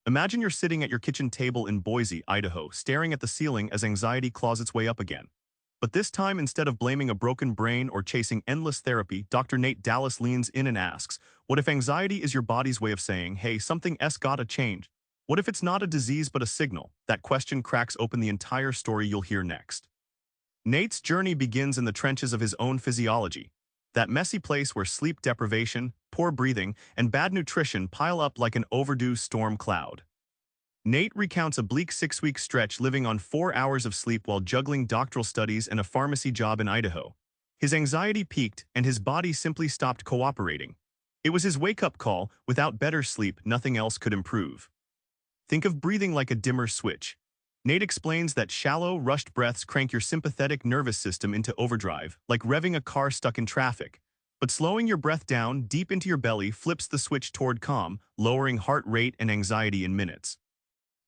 Imagine you're sitting at your kitchen table in Boise, Idaho, staring at the ceiling as anxiety claws its way up again. But this time, instead of blaming a broken brain or chasing endless therapy, Dr. Nate Dallas leans in and asks, what if anxiety is your body's way of saying, hey, something gotta change? What if it's not a disease but a signal? That question cracks open the entire story you'll hear next. Nate's journey begins in the trenches of his own physiology, that messy place where sleep deprivation, poor breathing, and bad nutrition pile up like an overdue storm cloud. Nate recounts a bleak 6-week stretch living on 4 hours of sleep while juggling doctoral studies and a pharmacy job in Idaho. His anxiety peaked and his body simply stopped cooperating. It was his wake-up call: without better sleep, nothing else could improve. Think of breathing like a dimmer switch. Nate explains that shallow, rushed breaths crank your sympathetic nervous system into overdrive, like revving a car stuck in traffic. But slowing your breath down deep into your belly flips the switch toward calm, lowering heart rate and anxiety in minutes.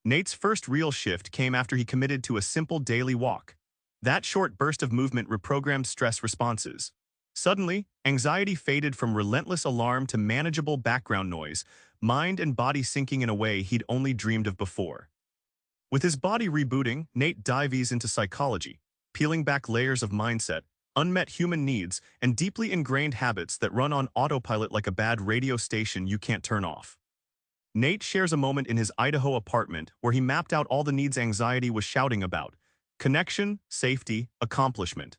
Nate's first real shift came after he committed to a simple daily walk. That short burst of movement reprogrammed stress responses. Suddenly, anxiety faded from relentless alarm to manageable background noise, mind and body syncing in a way he'd only dreamed of before. With his body rebooting, Nate dives into psychology, peeling back layers of mindset, unmet human needs, and deeply ingrained habits that run on autopilot like a bad radio station you can't turn off. Nate shares a moment in his Idaho apartment where he mapped out all the needs anxiety was shouting about: connection, safety, accomplishment.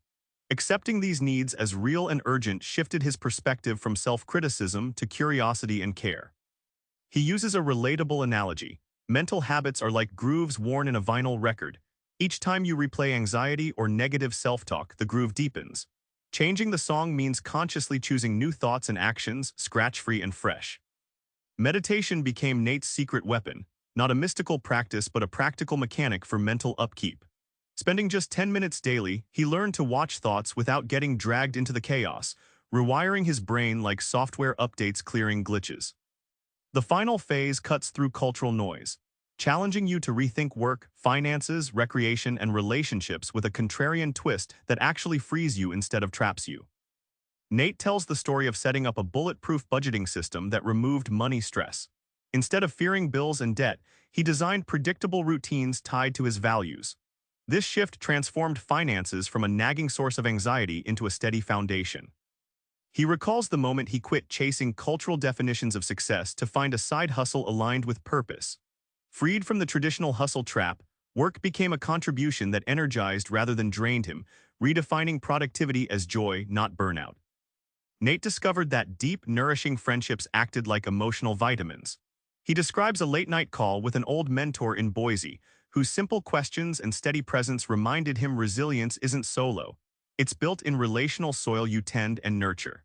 Accepting these needs as real and urgent shifted his perspective from self-criticism to curiosity and care. He uses a relatable analogy. Mental habits are like grooves worn in a vinyl record. Each time you replay anxiety or negative self-talk, the groove deepens. Changing the song means consciously choosing new thoughts and actions, scratch-free and fresh. Meditation became Nate's secret weapon, not a mystical practice but a practical mechanic for mental upkeep. Spending just 10 minutes daily, he learned to watch thoughts without getting dragged into the chaos, rewiring his brain like software updates clearing glitches. The final phase cuts through cultural noise, challenging you to rethink work, finances, recreation, and relationships with a contrarian twist that actually frees you instead of traps you. Nate tells the story of setting up a bulletproof budgeting system that removed money stress. Instead of fearing bills and debt, he designed predictable routines tied to his values. This shift transformed finances from a nagging source of anxiety into a steady foundation. He recalls the moment he quit chasing cultural definitions of success to find a side hustle aligned with purpose. Freed from the traditional hustle trap, work became a contribution that energized rather than drained him, redefining productivity as joy, not burnout. Nate discovered that deep, nourishing friendships acted like emotional vitamins. He describes a late-night call with an old mentor in Boise, whose simple questions and steady presence reminded him resilience isn't solo. It's built in relational soil you tend and nurture.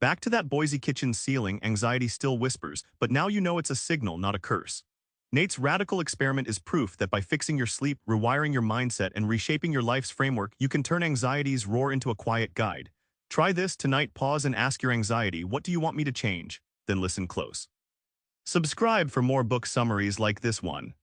Back to that Boise kitchen ceiling, anxiety still whispers, but now you know it's a signal, not a curse. Nate's radical experiment is proof that by fixing your sleep, rewiring your mindset, and reshaping your life's framework, you can turn anxiety's roar into a quiet guide. Try this tonight. Pause and ask your anxiety, what do you want me to change? Then listen close. Subscribe for more book summaries like this one.